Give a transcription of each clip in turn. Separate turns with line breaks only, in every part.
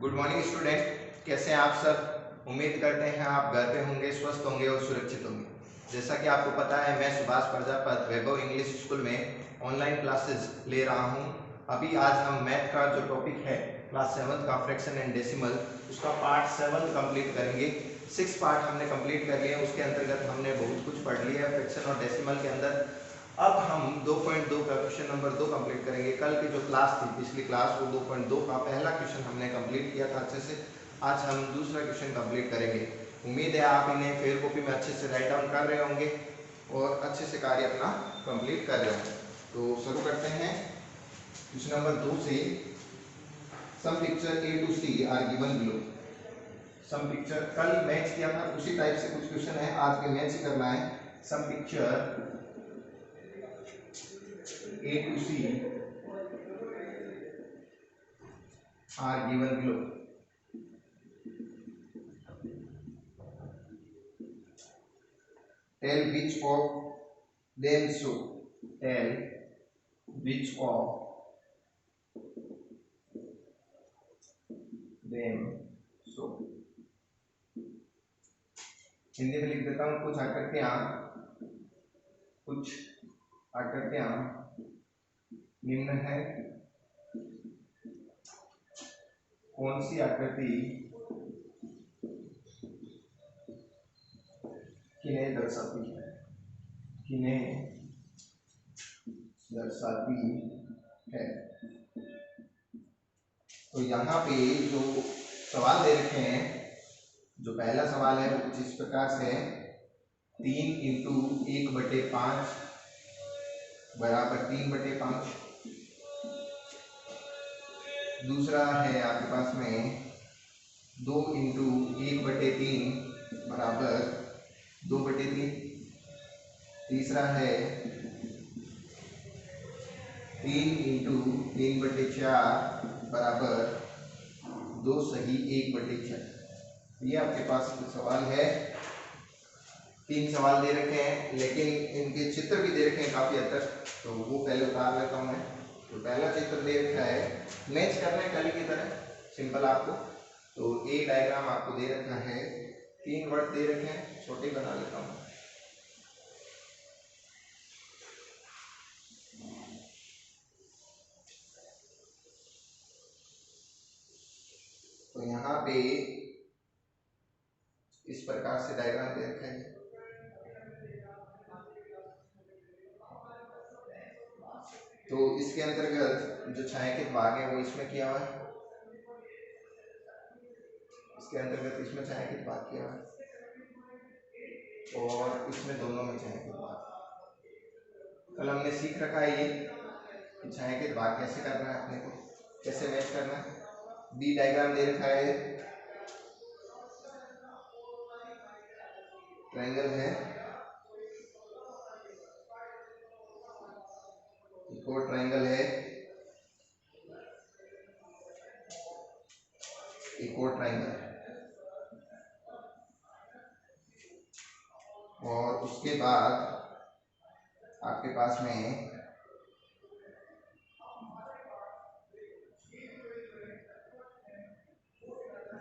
Good morning student, कैसे हैं आप सब। उम्मीद करते हैं आप घर पे होंगे, स्वस्थ होंगे और सुरक्षित होंगे। जैसा कि आपको पता है, मैं सुभाष प्रजापत वैभव इंग्लिश स्कूल में ऑनलाइन क्लासेस ले रहा हूं। अभी आज हम मैथ का जो टॉपिक है क्लास 7 का फ्रैक्शन एंड डेसिमल, उसका पार्ट 7 कंप्लीट करेंगे। 6 पार्ट हमने कंप्लीट कर लिए। उसके अंतर्गत हमने बहुत कुछ पढ़ लिया है फ्रैक्शन और डेसिमल के अंदर। अब हम 2.2 का क्वेश्चन नंबर 2 कंप्लीट करेंगे। कल की जो क्लास थी, पिछली क्लास, वो 2.2 का पहला क्वेश्चन हमने कंप्लीट किया था अच्छे से। आज हम दूसरा क्वेश्चन कंप्लीट करेंगे। उम्मीद है आप इन्हें फेयर कॉपी में अच्छे से राइट डाउन कर रहे होंगे और अच्छे से कार्य अपना कंप्लीट कर रहे होंगे। तो शुरू करते हैं क्वेश्चन नंबर 2 से। Some picture A to C are given below. Some picture कल मैच किया था, उसी टाइप से कुछ क्वेश्चन है, आज के मैच ही करना है। सम picture A to C are given below. Tell which of them so. Tell which of them so. Hindi में लिख देता हूँ। कुछ आकृतियां निम्न है। कौन सी आकृति किन्हें दर्शाती है? तो यहाँ पे जो सवाल दे रखे हैं, जो पहला सवाल है वो कुछ इस प्रकार से है। 3 इंटू 1/5 बराबर 3/5। दूसरा है आपके पास में 2 इंटू 1/3 बराबर 2/3। तीसरा है 3 इंटू 3/4 बराबर 2 सही 1/4। ये आपके पास कुछ सवाल है। 3 सवाल दे रखे हैं, लेकिन इनके चित्र भी दे रखे हैं काफ़ी हद तक, तो वो पहले उतार लेता हूँ मैं। तो पहला चित्र दे रखा है, मैच करना है कल की तरह, सिंपल आपको। तो ए डायग्राम आपको दे रखा है, 3 वर्ड दे रखे हैं, छोटे बना लेता हूँ। तो यहाँ पे इस प्रकार से डायग्राम दे रखा है। तो इसके अंतर्गत जो छायांकित भाग है वो इसमें किया हुआ है, इसके अंतर्गत इसमें छायांकित भाग किया हुआ है, और इसमें दोनों में छायांकित भाग। कल हमने सीख रखा है ये कि छायांकित भाग कैसे करना है, अपने को कैसे मैच करना है। बी डायग्राम दे रखा है, ट्रायंगल है, एक और ट्रायंगल है, एक और ट्रायंगल है, और उसके बाद आपके पास में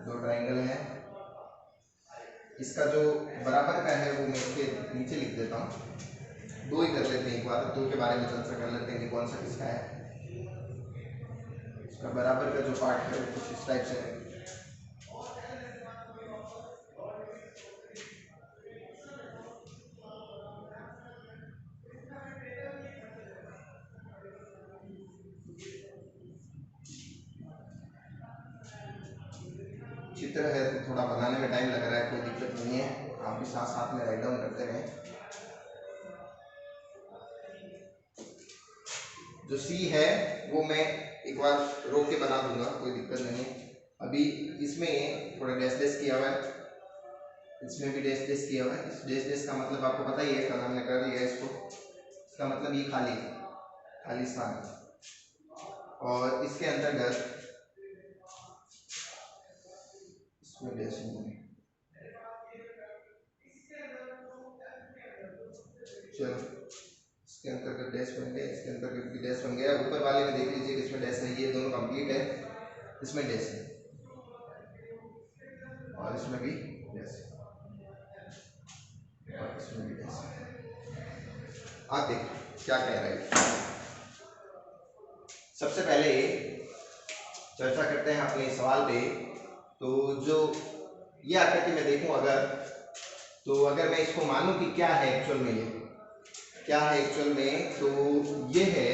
दो ट्रायंगल है। इसका जो बराबर का है वो मैं इसके नीचे लिख देता हूँ। 2 ही कर लेते हैं एक बार, 2 के बारे में चर्चा कर लेते हैं कि कौन सा किसका है। इसका बराबर का जो पार्ट है वो कुछ इस टाइप से है। चित्र है तो थोड़ा बनाने में टाइम लग रहा है, कोई दिक्कत नहीं है, आप भी साथ साथ में राइट डाउन करते रहें। जो सी है वो मैं एक बार रोक के बना दूंगा, कोई दिक्कत नहीं है। अभी इसमें थोड़ा डैश डैश किया हुआ है, इसमें भी डैश डैश किया हुआ है। इस डैश डैश का मतलब आपको पता ही है, कल हमने कर दिया है इसको। इसका मतलब ये खाली स्थान है। और इसके अंतर्गत इसमें डैश नहीं है। चलो, इसके अंतर्गत डैश बन गया, इसके अंतर्गत भी डैश बन गया। ऊपर वाले में देख लीजिए कि इसमें डैश है, ये दोनों कंप्लीट है, इसमें डैश है। और इसमें भी जैसे, और इसमें भी जैसे। आप देखिए क्या कह रहा है। सबसे पहले चर्चा करते हैं अपने सवाल पे। तो जो ये आकृति में देखूं अगर, तो अगर मैं इसको मानूं कि क्या है एक्चुअल में, ये क्या है एक्चुअल में, तो ये है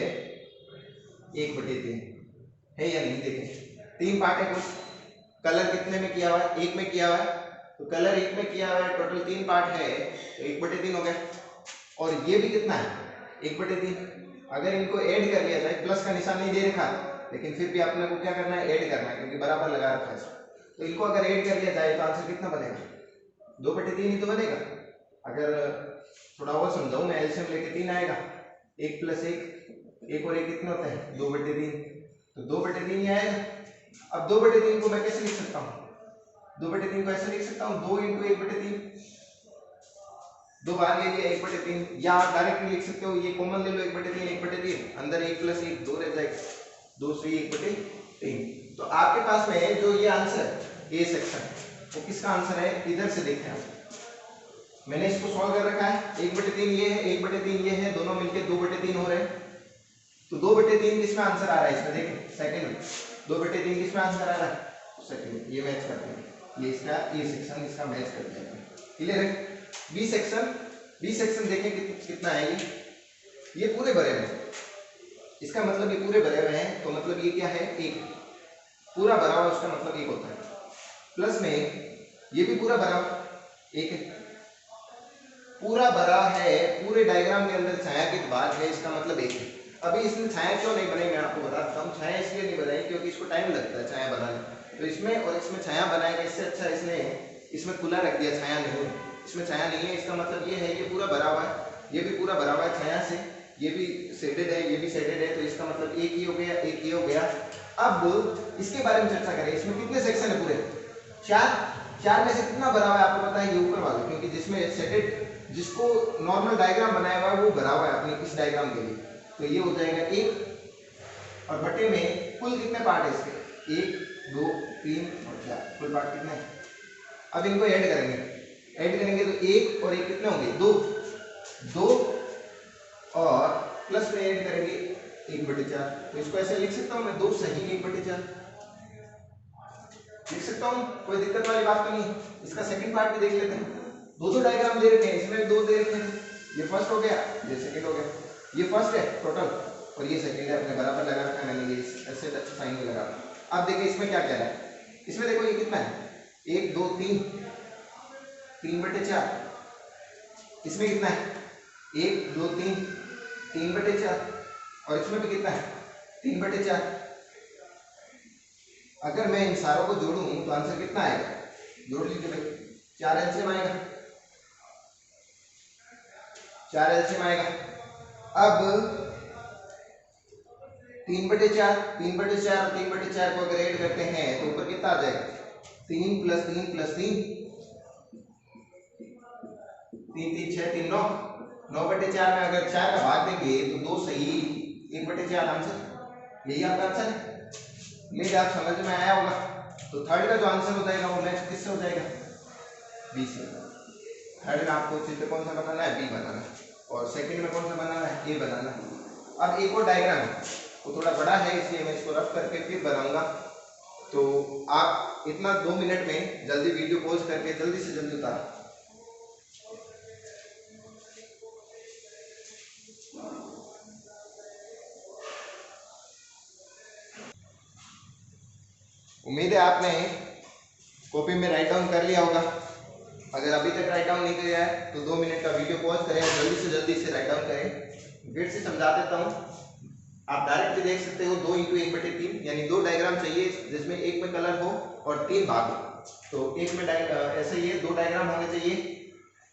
1/3 है या नहीं। देखें 3 पार्ट है, कुछ कलर कितने में किया हुआ है, 1 में किया हुआ है, तो कलर 1 में किया हुआ है, टोटल 3 पार्ट है तो 1/3 हो गया। और ये भी कितना है 1/3। अगर इनको ऐड कर लिया जाए, प्लस का निशान नहीं दे रखा लेकिन फिर भी अपने को क्या करना है, ऐड करना है क्योंकि बराबर लगा रखा है इसको। तो इनको अगर ऐड कर लिया जाए तो आंसर कितना बनेगा, 2/3 ही तो बनेगा। अगर थोड़ा और समझाऊं मैं, एलसीएम लेके 3 आएगा, 1 + 1, 1 और 1 कितने होते हैं 2/3, तो 2/3 ही आएगा। अब 2/3 को मैं कैसे लिख सकता हूँ, 2/3 को ऐसे लिख सकता हूँ 2 × 1/3, 2 बार ले लिया 1/3, या आप डायरेक्टली लिख सकते हो, ये कॉमन ले लो 1/3, 1/3 अंदर 1 + 1 2 रह जाएगा, 2 से 1/3। तो आपके पास में जो ये आंसर ए सेक्शन वो किसका आंसर है, इधर से देखें आप, मैंने इसको सॉल्व कर रखा है। 1/3 ये है, 1/3 ये है, दोनों मिलके 2/3 हो रहे हैं। तो 2/3 किसमें आंसर आ रहा है, इसमें देखें सेकंड में 2/3 किसमें आंसर आ रहा है, सेकंड में। ये मैच करते हैं, ये इसका ए सेक्शन इसका मैच करते हैं, क्लियर है। बी सेक्शन देखें कितना है, ये पूरे भरे हुए हैं, इसका मतलब ये पूरे भरे हुए हैं, तो मतलब ये क्या है 1, पूरा भरा हुआ उसका मतलब 1 होता है। प्लस में ये भी पूरा भरा हुआ 1 है, पूरा भरा है, पूरे डायग्राम के अंदर छाया के बाद है, इसका मतलब 1 है। अभी इसमें छाया क्यों नहीं बनाई, मैं आपको बताता हूँ। छाया इसलिए नहीं बनाई क्योंकि इसको टाइम लगता है छाया बनाने, तो इसमें और इसमें छाया बनाएगा, इससे अच्छा इसने इसमें खुला रख दिया, छाया नहीं है, इसमें छाया नहीं है। इसका मतलब ये है ये पूरा भरा हुआ है, ये भी पूरा भरा हुआ है छाया से, ये भी शेडेड है, ये भी शेडेड है, तो इसका मतलब एक ही हो गया, एक ही हो गया। अब इसके बारे में चर्चा करें, इसमें कितने सेक्शन है, पूरे 4 में से कितना भरा हुआ है आपको पता है, ये ऊपर वाला, क्योंकि जिसमें शेडेड जिसको नॉर्मल डायग्राम बनाया हुआ है वो भरा हुआ है अपने इस डायग्राम के लिए, तो ये हो जाएगा 1 और बटे में कुल कितने पार्ट है इसके, 1 2 3 और 4, कुल पार्ट कितने हैं। अब इनको ऐड करेंगे तो 1 और 1 कितने होंगे 2 और प्लस में ऐड करेंगे 1/4, तो इसको ऐसे लिख सकता हूं मैं 2 सही 1/4 लिख सकता हूं, कोई दिक्कत वाली बात तो नहीं। इसका सेकंड पार्ट भी देख लेते हैं, दो डायग्राम दे रखे हैं, इसमें 2 दे रखे हैं, ये फर्स्ट हो गया, ये सेकंड हो गया, ये फर्स्ट है टोटल और ये सेकंड है, अपने बराबर लगा रखा है मैंने, ये ऐसे साइन में लगा। अब देखिए इसमें क्या कह रहा है, इसमें देखो ये कितना है 1 2 3 3/4, इसमें कितना है 1 2 3 3/4 और इसमें भी कितना है 3/4। अगर मैं इन सारों को जोड़ूं तो आंसर कितना आएगा, जोड़ लीजिए भाई, 4 एलसीएम आएगा, 4 एलसीएम आएगा। अब 3/4 और 3/4 को अगर ऐड करते हैं तो ऊपर कितना आ जाएगा 3 + 3 + 3 3 3 6 3 9 9/4 में अगर 4 का भाग देंगे तो 2 सही 1/4 आंसर, यही आपका आंसर है। मेरे आप समझ में आया होगा। तो थर्ड का जो आंसर हो जाएगा वो मैच किससे हो जाएगा, बी से। थर्ड में आपको चित्र कौन सा बनाना है, बी बनाना है, और सेकंड में कौन सा बनाना है, ए बनाना है। अब एक और डायग्राम है, वो थोड़ा बड़ा है इसलिए मैं इसको रफ करके फिर बनाऊंगा, तो आप इतना 2 मिनट में जल्दी वीडियो पॉज करके जल्दी से जल्दी उतार। उम्मीद है आपने कॉपी में राइट डाउन कर लिया होगा। अगर अभी तक राइट डाउन नहीं किया है तो 2 मिनट का वीडियो पॉज करें, जल्दी से जल्दी इसे राइट डाउन करें। फिर से समझा देता हूँ, आप डायरेक्ट भी देख सकते हो 2 × 1/3, यानी 2 डायग्राम चाहिए जिसमें एक में कलर हो और 3 भाग हो। तो एक में ऐसे ही 2 डायग्राम होने चाहिए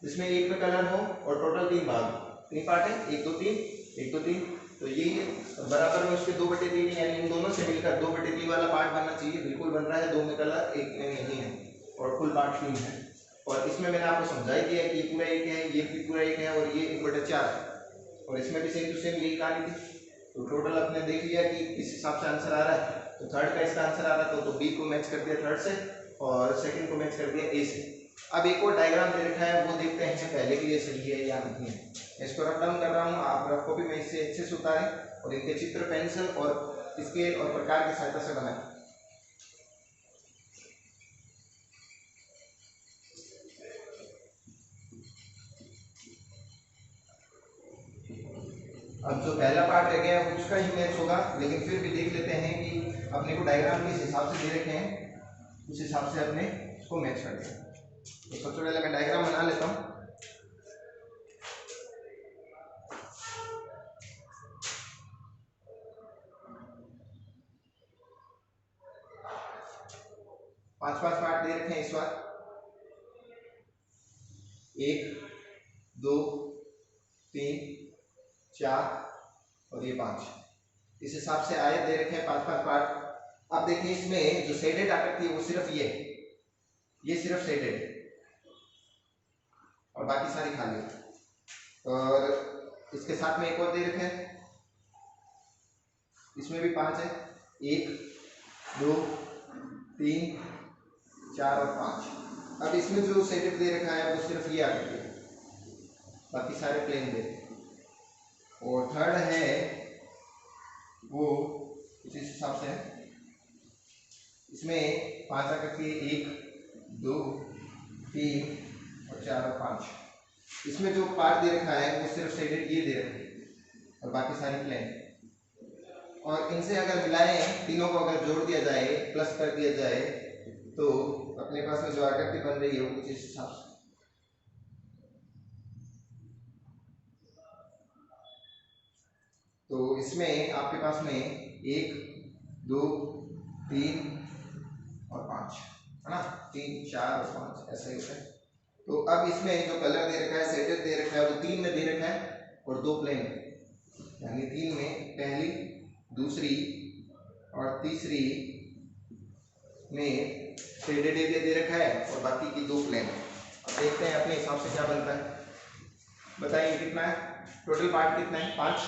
जिसमें एक में कलर हो और टोटल 3 भाग, 3 पार्ट है, 1 2 3 1 2 3, तो यही है। बराबर में उसके 2/3 यानी इन दोनों से मिलकर 2/3 वाला पार्ट बनना चाहिए, बिल्कुल बन रहा है, 2 में कलर 1 में नहीं है और कुल पार्ट 3 है। और इसमें मैंने आपको समझा ही दिया कि ये पूरा 1 है, ये भी पूरा 1 है और ये 1/4 है, और इसमें भी सेम टू सेम यही कहानी थी। तो टोटल आपने देख लिया कि किस हिसाब से आंसर आ रहा है। तो थर्ड का इसका आंसर आ रहा था, तो बी को मैच कर दिया थर्ड से और सेकंड को मैच कर दिया ए से। अब एक और डायग्राम दे रखा है, वो देखते हैं पहले के लिए सही है या नहीं है। इसको रफ डाउन कर रहा हूँ, आप रफ कॉपी में इससे अच्छे से उतारें और इनके चित्र पेंसिल और स्केल और प्रकार की सहायता से बनाएं। अब जो पहला पार्ट रह गया है उसका ही मैच होगा, लेकिन फिर भी देख लेते हैं कि अपने को डायग्राम किस हिसाब से दे रखे हैं, उस हिसाब से अपने इसको मैच कर दें। तो सबसे पहले मैं डायग्राम बना लेता हूँ। पांच पांच पार्ट दे रखे हैं इस बार, 1 2 3 4 और ये 5। इस हिसाब से आयत दे रखे हैं 5-5 पार्ट। अब देखिए इसमें जो शेडेड आकृति है वो सिर्फ ये सिर्फ शेडेड और बाकी सारी खाली। और इसके साथ में एक और दे रखे हैं, इसमें भी 5 है, 1 2 3 4 और 5। अब इसमें जो शेडेड दे रखा है वो सिर्फ ये आकृति है, बाकी सारे प्लेन दे। और थर्ड है वो इसी हिसाब से है, इसमें 5 आकृति 1 2 3 और 4 और 5। इसमें जो पार्ट दे रखा है वो सिर्फ शेडेड ये दे रखा है और बाकी सारी प्लेन। और इनसे अगर मिलाएं, तीनों को अगर जोड़ दिया जाए, प्लस कर दिया जाए, तो अपने पास में जो आकृति बन रही है वो कुछ इस हिसाब से। तो इसमें आपके पास में 1 2 3 और 5 है ना, 3 4 और 5 ऐसा ही होता है। तो अब इसमें जो कलर दे रखा है, शेडेड दे रखा है, वो 3 में दे रखा है और 2 प्लेन, यानी 3 में पहली, दूसरी और तीसरी में शेडेड एरिया दे रखा है और बाकी की 2 प्लेन। अब देखते हैं अपने हिसाब से क्या बनता है। बताइए कितना है टोटल पार्ट, कितना है 5।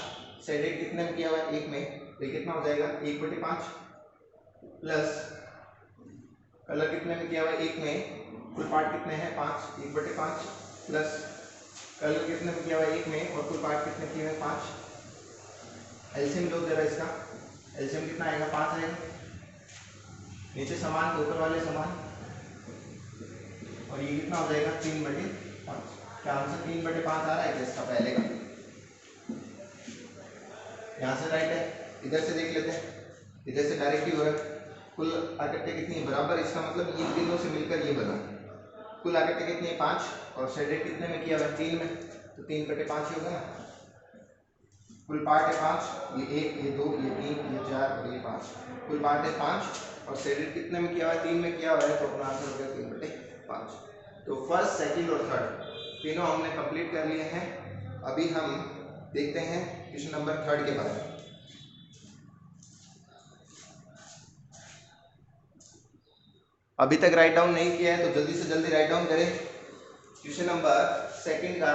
शेडेड कितने में किया हुआ है 1 में, तो कितना हो जाएगा 1/5 प्लस कलर कितने में किया हुआ है 1 में, कुल पार्ट कितने हैं 5, 1/5 प्लस कलर कितने में किया हुआ है 1 में और कुल पार्ट कितने किए हुए 5। एलसीएम लो जरा इसका, एलसीएम कितना आएगा 5 आएगा। नीचे समान तो ऊपर वाले समान, और ये कितना हो जाएगा 3/5। क्या आंसर 3/5 आ रहा है क्या इसका पहले का? यहाँ से राइट है, इधर से देख लेते हैं, इधर से डायरेक्ट ही हो रहा है। कुल आकृति कितनी है बराबर, इसका मतलब इन तीनों से मिलकर ये बना। कुल आकृति कितनी है 5 और शेडेड कितने में किया हुआ 3 में, तो 3/5 ही होगा ना। कुल पार्ट है 5, ये 1 ये 2 ये 3 ये 4 और ये 5। कुल पार्ट है 5 और शेडेड कितने में किया हुआ है 3 में किया हुआ है, तो अपना आंसर हो गया 3/5। तो फर्स्ट, सेकंड और थर्ड तीनों हमने कंप्लीट कर लिए हैं। अभी हम देखते हैं क्वेश्चन नंबर 3 के बारे में। अभी तक राइट डाउन नहीं किया है तो जल्दी से जल्दी राइट डाउन करें। क्वेश्चन नंबर 2 का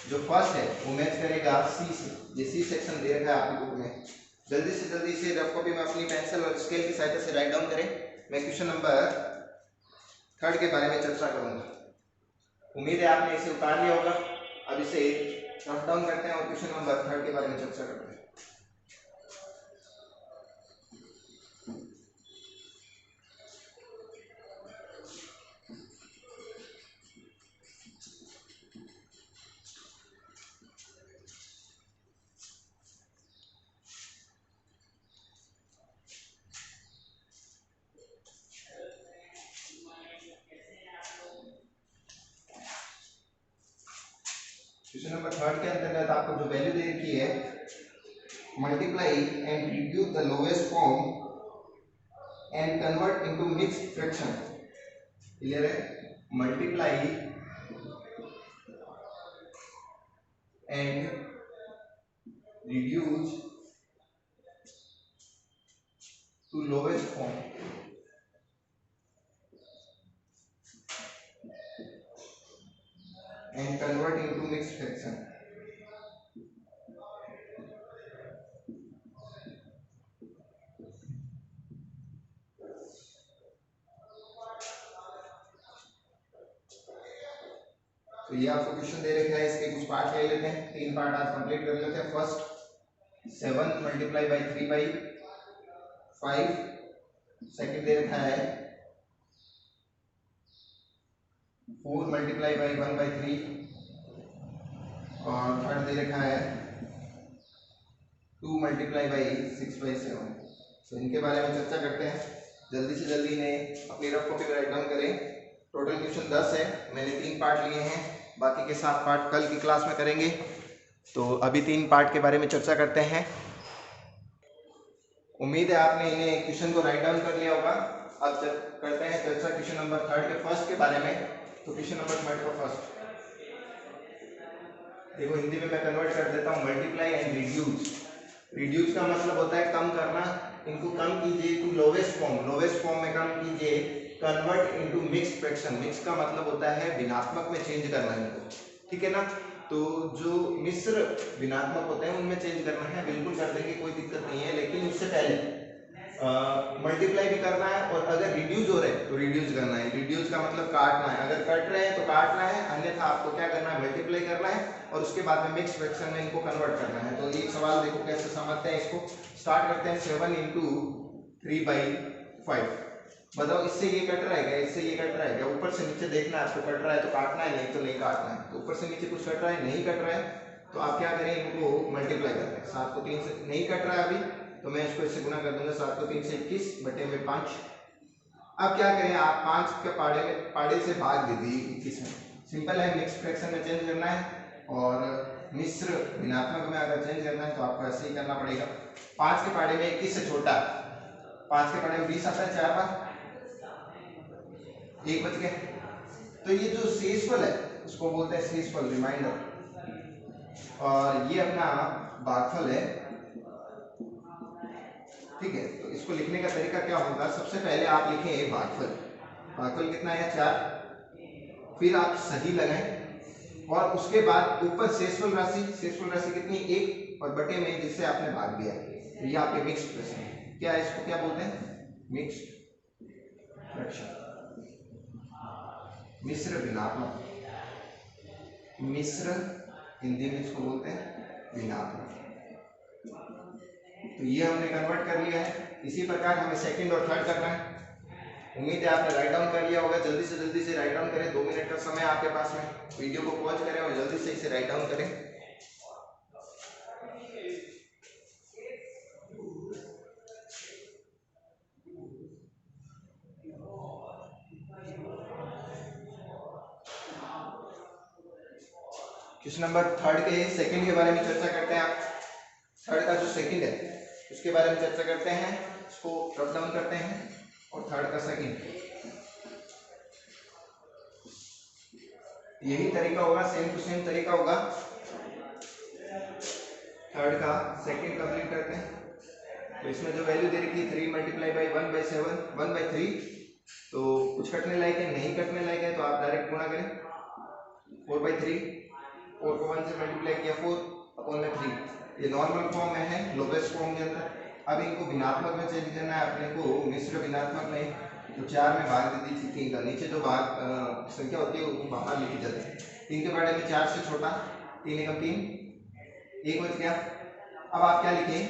जो फर्स्ट है वो मैच करेगा सी से। ये सी सेक्शन दे रखा है आपकी बुक में, जल्दी से जल्दी इसे रफ कॉपी में अपनी पेंसिल और स्केल की सहायता से राइट डाउन करें। मैं क्वेश्चन नंबर 3 के बारे में चर्चा करूंगा। उम्मीद है आपने इसे उतार लिया होगा। अब इसे रफ डाउन करते हैं और क्वेश्चन नंबर 3 के बारे में चर्चा करते हैं। क्वेश्चन नंबर 3 के अंतर्गत आपको जो वैल्यू दे रखी है, multiply and reduce the lowest form and convert into mixed fraction. Clear है? Multiply and reduce to lowest form and convert into mixed fraction। तो ये आपको क्वेश्चन दे रखा है, इसके कुछ पार्ट ले लेते हैं, 3 पार्ट आज कंप्लीट कर लेते हैं। First 7 multiply by 3 by 5, second दे रखा है 4 मल्टीप्लाई बाई 1 बाई 3, और थर्ड दे रखा है 2 मल्टीप्लाई बाई 6 बाई 7। तो इनके बारे में चर्चा करते हैं। जल्दी से जल्दी इन्हें अपनी रफ कॉपी पर राइट डाउन करें। टोटल क्वेश्चन 10 है, मैंने 3 पार्ट लिए हैं, बाकी के 7 पार्ट कल की क्लास में करेंगे। तो अभी 3 पार्ट के बारे में चर्चा करते हैं। उम्मीद है आपने इन्हें क्वेश्चन को राइट डाउन कर लिया होगा। अब करते हैं चर्चा क्वेश्चन नंबर 3 के फर्स्ट के बारे में। तो क्वेश्चन नंबर 3 का फर्स्ट देखो, हिंदी में मैं कन्वर्ट कर देता हूँ, मल्टीप्लाई एंड रिड्यूस। रिड्यूस का मतलब होता है कम करना, इनको कम कीजिए to lowest form, lowest form में कम कीजिए। Convert into mixed fraction, mix का मतलब होता है भिन्नात्मक में चेंज करना इनको, ठीक है ना। तो जो मिश्र भिन्नात्मक होते हैं उनमें चेंज करना है, बिल्कुल कर देंगे, कोई दिक्कत नहीं है। लेकिन उससे पहले मल्टीप्लाई भी करना है, और अगर रिड्यूस हो रहे हैं तो रिड्यूस करना है। रिड्यूस का मतलब काटना है, अगर कट रहे हैं तो काटना है, अन्यथा आपको क्या करना है, मल्टीप्लाई करना है, और उसके बाद में मिक्स फ्रैक्शन में इनको कन्वर्ट करना है। तो ये सवाल देखो कैसे समझते हैं इसको। स्टार्ट करते हैं 7 इंटू 3 बाई 5। बताओ इससे ये कट रहा है क्या, इससे ये कट रहा है क्या? ऊपर से नीचे देखना है आपको, कट रहा है तो काटना है, नहीं तो नहीं काटना है। तो ऊपर से नीचे कुछ कट रहा है, नहीं कट रहा है, तो आप क्या करें, इनको मल्टीप्लाई करते हैं। 7 को 3 से नहीं कट रहा है अभी, तो मैं इसको इससे गुना कर दूंगा। 7 को 3 से 21 बटे में 5। अब क्या करें, आप 5 के पाड़े से भाग दे दिए 21 में। सिंपल है, मिक्स फ्रैक्शन में चेंज करना है, और मिश्र भिन्नात्मक में अगर चेंज करना है तो आपको ऐसे ही करना पड़ेगा। 5 के पाड़े में 21 से छोटा, 5 के पाड़े में 20 आता है, 4 बार 1 बच गया। तो ये जो शेषफल है उसको बोलते हैं शेषफल, रिमाइंडर, और ये अपना भागफल है, ठीक है। तो इसको लिखने का तरीका क्या होगा, सबसे पहले आप लिखें भागफल। भागफल कितना है, 4। फिर आप सही लगाएं, और उसके बाद ऊपर शेषफल राशि, शेषफल राशि कितनी, 1, और बटे में जिससे आपने भाग दिया। तो ये आपके मिक्स्ड फ्रैक्शन है। क्या है, इसको क्या बोलते हैं, मिक्स्ड फ्रैक्शन, मिश्र भिन्नात्मक। मिश्र हिंदी में इसको बोलते हैं भिन्नात्मक। तो ये हमने कन्वर्ट कर लिया है। इसी प्रकार हमें सेकंड और थर्ड करना है। उम्मीद है आपने राइट डाउन कर लिया होगा। जल्दी से राइट डाउन करें, 2 मिनट का समय आपके पास में। वीडियो को पॉज करें और जल्दी से इसे राइट डाउन करें। क्वेश्चन नंबर 3 के सेकंड के बारे में चर्चा करते हैं। आप 3 का जो सेकंड है उसके बारे में चर्चा करते हैं, इसको रफ डाउन करते हैं, और 3 का सेकंड यही तरीका होगा, सेम टू सेम तरीका होगा। 3 का सेकंड कंप्लीट करते हैं। तो इसमें जो वैल्यू दे रखी है 3 मल्टीप्लाई बाई 1 बाई 7, 1 बाई 3, तो कुछ कटने लायक है, नहीं कटने लायक है तो आप डायरेक्ट गुणा करें। 4 बाई 3, 4 को 1 से मल्टीप्लाई किया, 4 अपॉन में 3। ये नॉर्मल फॉर्म में है, लोवेस्ट फॉर्म के अंदर। अब इनको भिन्नात्मक में चेंज करना है अपने को, मिश्र भिन्नात्मक में। तो 4 में भाग दे दी थी 3 का, नीचे जो भाग संख्या होती है वो बाहर लिखी जाती है। 3 के बारे में 4 से छोटा, 3 एकम 3, 1 बच गया। अब आप क्या लिखें,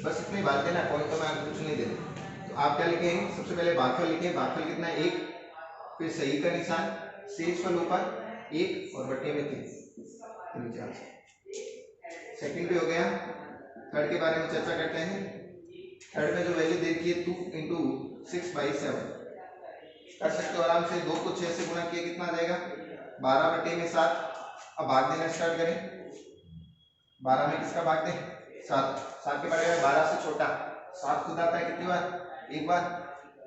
बस इतने भाग देना, पॉइंट तो मैं आपको कुछ नहीं देना। तो आप क्या लिखें, सबसे पहले भागफल लिखें। भागफल कितना है, 1, फिर सही का निशान, शेषफल ऊपर 1, और बटे में 3, 4। सेकंड भी हो गया। थर्ड के बारे में चर्चा करते हैं। थर्ड में जो वैल्यू दे रखी है 2 इंटू 6 बाई 7, कर सकते हो आराम से। 2 को 6 से गुणा किया कितना आ जाएगा, 12 बटे में 7। अब भाग देना स्टार्ट करें। 12 में किसका भाग दें, 7। 7 के बारे में 12 से छोटा, 7 खुद आता है कितनी बार, 1 बार,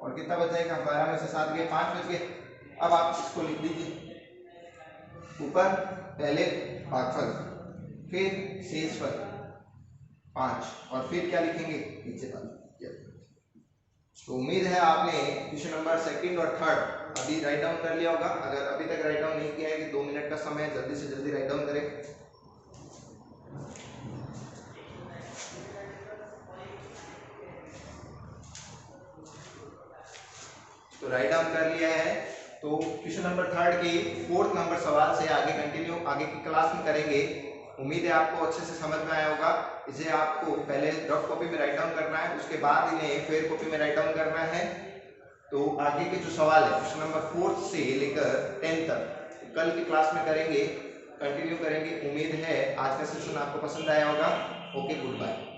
और कितना बच जाएगा, 12 में से 7 गए, 5 बच गए। अब आप इसको लिख दीजिए, ऊपर पहले भागफल, फिर शेषफल 5, और फिर क्या लिखेंगे, नीचे वाला। तो उम्मीद है आपने क्वेश्चन नंबर सेकंड और थर्ड अभी राइट डाउन कर लिया होगा। अगर अभी तक राइट डाउन नहीं किया है कि 2 मिनट का समय है, जल्दी से जल्दी राइट डाउन करें। तो राइट डाउन कर लिया है तो क्वेश्चन नंबर 3 के 4th नंबर सवाल से आगे कंटिन्यू आगे की क्लास में करेंगे। उम्मीद है आपको अच्छे से समझ में आया होगा। इसे आपको पहले रफ कॉपी में राइट डाउन करना है, उसके बाद इन्हें फेयर कॉपी में राइट डाउन करना है। तो आगे के जो सवाल है क्वेश्चन नंबर 4 से लेकर 10 तक कल की क्लास में करेंगे, कंटिन्यू करेंगे। उम्मीद है आज का सेशन आपको पसंद आया होगा। Okay, good bye.